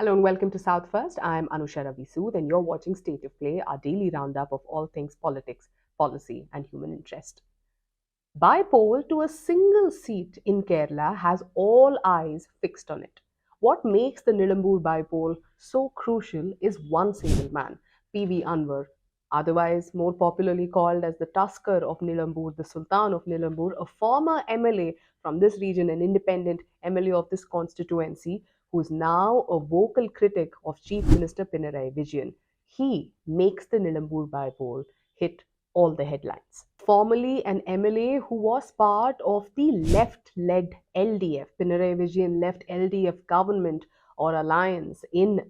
Hello and welcome to South First. I'm Anusha Ravi Sood and you're watching State of Play, our daily roundup of all things politics, policy, and human interest. Bypoll to a single seat in Kerala has all eyes fixed on it. What makes the Nilambur bypoll so crucial is one single man, PV Anvar, otherwise more popularly called as the Tusker of Nilambur, the Sultan of Nilambur, a former MLA from this region, an independent MLA of this constituency, who is now a vocal critic of Chief Minister Pinarayi Vijayan. He makes the Nilambur bypoll hit all the headlines. Formerly an MLA who was part of the left led LDF, Pinarayi Vijayan left LDF government or alliance in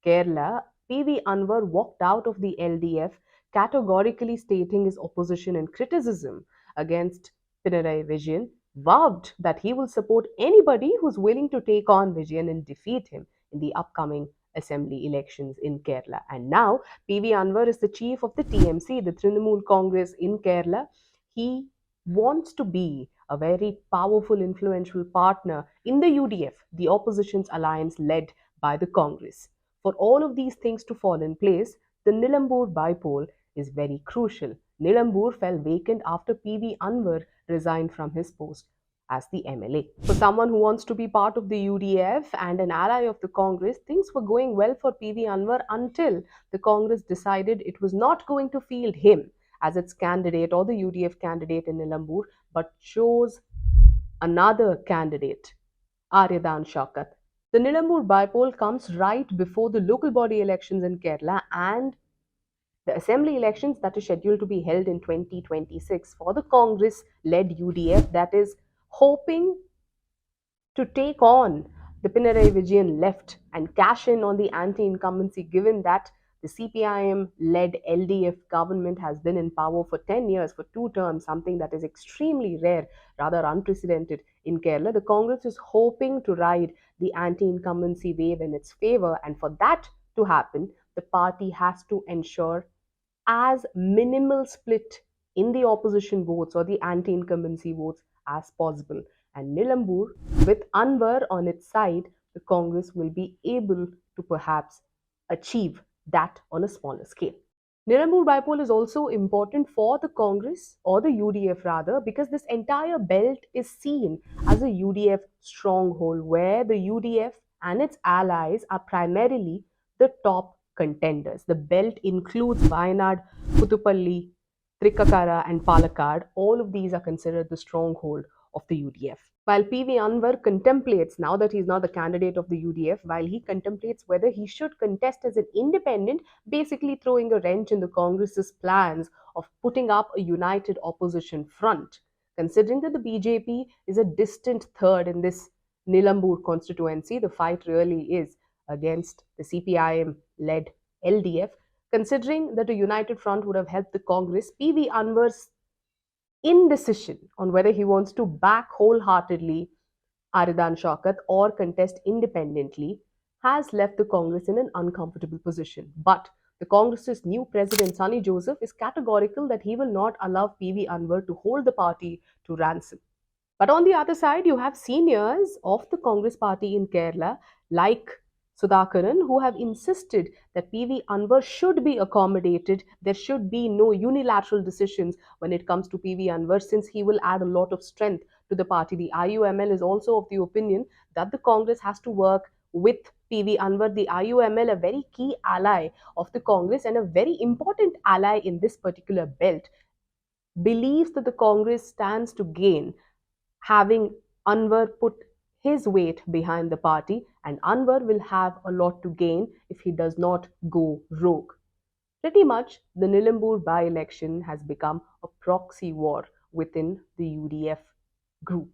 Kerala, PV Anvar walked out of the LDF, categorically stating his opposition and criticism against Pinarayi Vijayan, vowed that he will support anybody who's willing to take on Vijayan and defeat him in the upcoming assembly elections in Kerala. And now PV Anvar is the chief of the TMC, the Trinamool Congress in Kerala. He wants to be a very powerful, influential partner in the UDF, the opposition's alliance led by the Congress. For all of these things to fall in place, the Nilambur bypoll is very crucial. Nilambur fell vacant after PV Anvar resigned from his post as the MLA. For someone who wants to be part of the UDF and an ally of the Congress, things were going well for PV Anwar until the Congress decided it was not going to field him as its candidate or the UDF candidate in Nilambur, but chose another candidate, Aryadan Shaukat. The Nilambur bypoll comes right before the local body elections in Kerala and the assembly elections that is scheduled to be held in 2026 for the Congress led UDF that is hoping to take on the Pinarayi Vijayan left and cash in on the anti-incumbency, given that the CPIM-led LDF government has been in power for 10 years, for two terms, something that is extremely rare, rather unprecedented in Kerala. The Congress is hoping to ride the anti-incumbency wave in its favor, and for that to happen, the party has to ensure as minimal split in the opposition votes or the anti-incumbency votes as possible. And Nilambur, with Anwar on its side, the Congress will be able to perhaps achieve that on a smaller scale. Nilambur bypoll is also important for the Congress or the UDF rather, because this entire belt is seen as a UDF stronghold where the UDF and its allies are primarily the top contenders. The belt includes Wayanad, Puthupalli, Trikkakara, and Palakkad. All of these are considered the stronghold of the UDF. While PV Anwar contemplates, now that he's now the candidate of the UDF, while he contemplates whether he should contest as an independent, basically throwing a wrench in the Congress's plans of putting up a united opposition front, considering that the BJP is a distant third in this Nilambur constituency, the fight really is against the CPIM led LDF. Considering that a united front would have helped the Congress, PV Anwar's indecision on whether he wants to back wholeheartedly Aridan Shaukat or contest independently has left the Congress in an uncomfortable position. But the Congress's new president, Sunny Joseph, is categorical that he will not allow PV Anwar to hold the party to ransom. But on the other side, you have seniors of the Congress party in Kerala, like Sudhakaran, who have insisted that PV Anwar should be accommodated. There should be no unilateral decisions when it comes to PV Anwar, since he will add a lot of strength to the party. The IUML is also of the opinion that the Congress has to work with PV Anwar. The IUML, a very key ally of the Congress and a very important ally in this particular belt, believes that the Congress stands to gain having Anwar put his weight behind the party, and Anwar will have a lot to gain if he does not go rogue. Pretty much, the Nilambur by election has become a proxy war within the UDF group.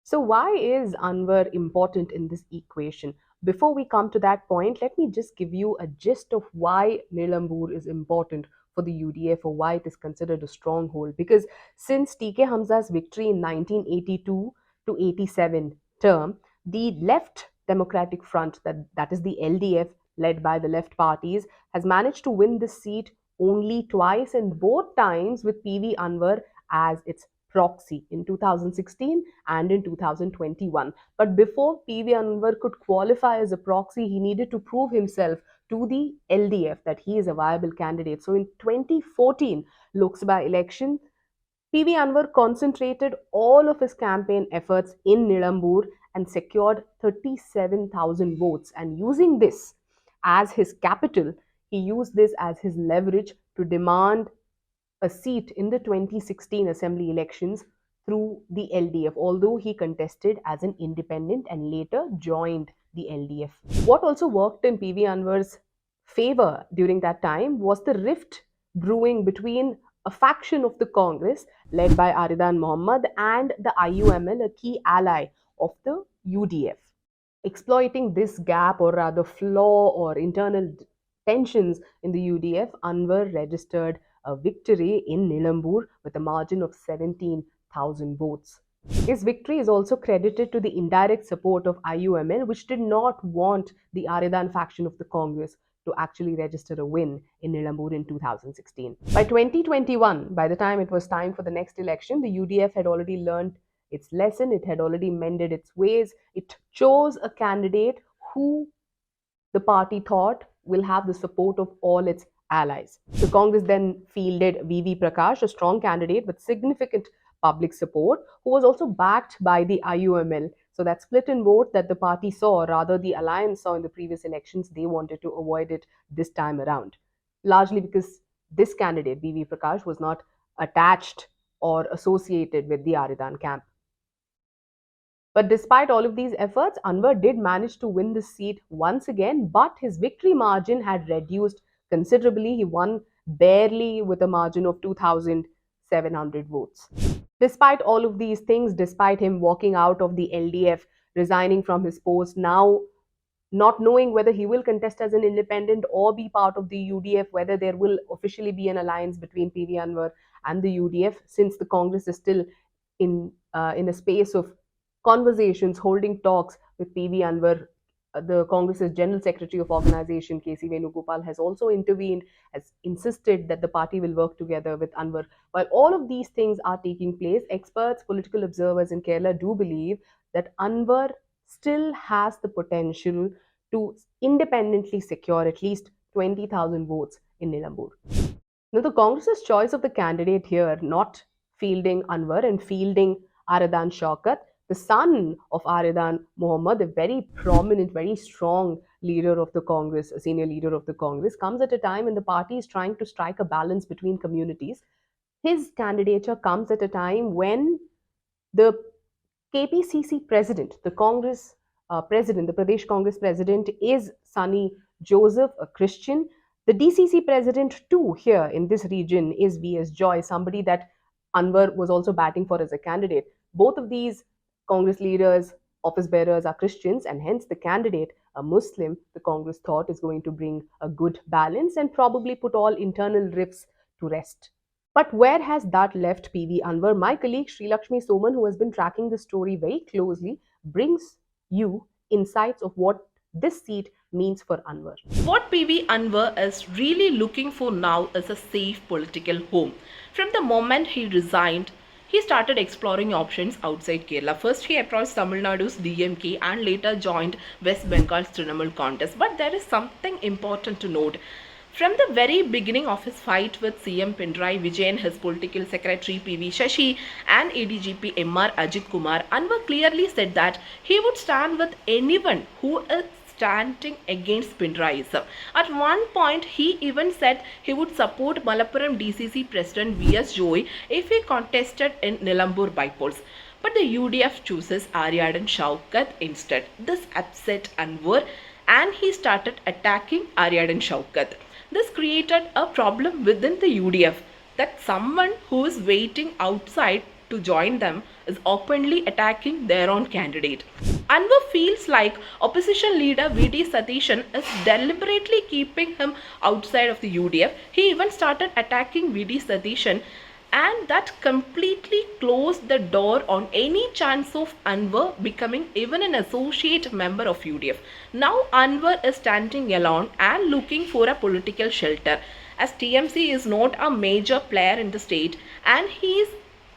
So, why is Anwar important in this equation? Before we come to that point, let me just give you a gist of why Nilambur is important for the UDF or why it is considered a stronghold. Because since TK Hamza's victory in 1982 to 87 term, the left Democratic Front, that is the LDF, led by the left parties, has managed to win this seat only twice, and both times with PV Anwar as its proxy in 2016 and in 2021. But before PV Anwar could qualify as a proxy, he needed to prove himself to the LDF that he is a viable candidate. So in 2014 Lok Sabha election, PV Anwar concentrated all of his campaign efforts in Nilambur and secured 37,000 votes. And using this as his capital, he used this as his leverage to demand a seat in the 2016 assembly elections through the LDF, although he contested as an independent and later joined the LDF. What also worked in PV Anwar's favor during that time was the rift brewing between a faction of the Congress led by Aridan Mohammed and the IUML, a key ally of the UDF. Exploiting this gap, or rather flaw or internal tensions in the UDF, Anwar registered a victory in Nilambur with a margin of 17,000 votes. His victory is also credited to the indirect support of IUML, which did not want the Aridan faction of the Congress to actually register a win in Nilambur in 2016. By 2021, by the time it was time for the next election, the UDF had already learned its lesson, it had already mended its ways. It chose a candidate who the party thought will have the support of all its allies. The Congress then fielded VV Prakash, a strong candidate with significant public support, who was also backed by the IUML. So that split in vote that the party saw, or rather the alliance saw in the previous elections, they wanted to avoid it this time around. Largely because this candidate, VV Prakash, was not attached or associated with the Aridan camp. But despite all of these efforts, Anwar did manage to win the seat once again, but his victory margin had reduced considerably. He won barely with a margin of 2,700 votes. Despite all of these things, despite him walking out of the LDF, resigning from his post, now not knowing whether he will contest as an independent or be part of the UDF, whether there will officially be an alliance between PV Anwar and the UDF, since the Congress is still in a space of conversations, holding talks with PV Anwar. The Congress's General Secretary of Organization, KC Venugopal, has also intervened, has insisted that the party will work together with Anwar. While all of these things are taking place, experts, political observers in Kerala do believe that Anwar still has the potential to independently secure at least 20,000 votes in Nilambur. Now, the Congress's choice of the candidate here, not fielding Anwar and fielding Aradan Shaukat, the son of Aridan Mohammed, a very prominent, very strong leader of the Congress, a senior leader of the Congress, comes at a time when the party is trying to strike a balance between communities. His candidature comes at a time when the KPCC president, the Congress president, the Pradesh Congress president is Sunny Joseph, a Christian. The DCC president too here in this region is VS Joy, somebody that Anwar was also batting for as a candidate. Both of these Congress leaders, office bearers are Christians, and hence the candidate, a Muslim, the Congress thought is going to bring a good balance and probably put all internal rifts to rest. But where has that left PV Anwar? My colleague Sri Lakshmi Soman, who has been tracking the story very closely, brings you insights of what this seat means for Anwar. What PV Anwar is really looking for now is a safe political home. From the moment he resigned, he started exploring options outside Kerala. First, he approached Tamil Nadu's DMK and later joined West Bengal's Trinamool contest. But there is something important to note. From the very beginning of his fight with CM Pinarayi Vijayan, his political secretary PV Shashi and ADGP MR Ajit Kumar, Anwar clearly said that he would stand with anyone who is standing against Pinarayiism. At one point, he even said he would support Malappuram DCC President VS Joy if he contested in Nilambur bypolls. But the UDF chooses Ariadan Shaukat instead. This upset Anwar and he started attacking Ariadan Shaukat. This created a problem within the UDF that someone who is waiting outside to join them is openly attacking their own candidate. Anwar feels like opposition leader VD Satishan is deliberately keeping him outside of the UDF. He even started attacking VD Satishan, and that completely closed the door on any chance of Anwar becoming even an associate member of UDF. Now Anwar is standing alone and looking for a political shelter, as TMC is not a major player in the state and he is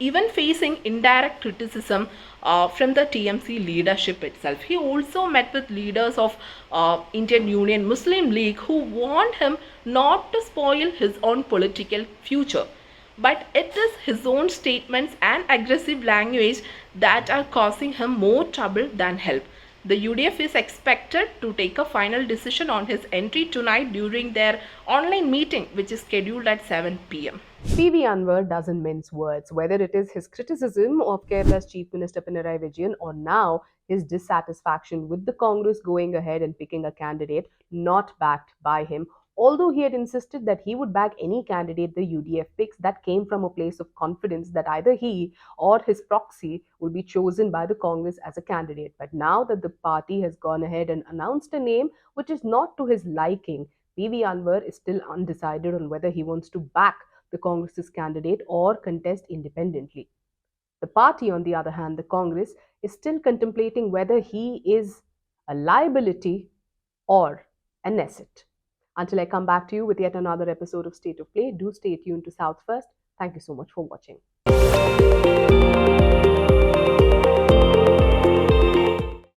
even facing indirect criticism from the TMC leadership itself. He also met with leaders of Indian Union Muslim League who warned him not to spoil his own political future. But it is his own statements and aggressive language that are causing him more trouble than help. The UDF is expected to take a final decision on his entry tonight during their online meeting, which is scheduled at 7 pm. PV Anvar doesn't mince words, whether it is his criticism of Kerala's Chief Minister Pinarayi Vijayan or now his dissatisfaction with the Congress going ahead and picking a candidate not backed by him. Although he had insisted that he would back any candidate the UDF picks, that came from a place of confidence that either he or his proxy would be chosen by the Congress as a candidate. But now that the party has gone ahead and announced a name which is not to his liking, PV Anvar is still undecided on whether he wants to back the Congress's candidate or contest independently. The party, on the other hand, the Congress, is still contemplating whether he is a liability or an asset. Until I come back to you with yet another episode of State of Play, do stay tuned to South First. Thank you so much for watching.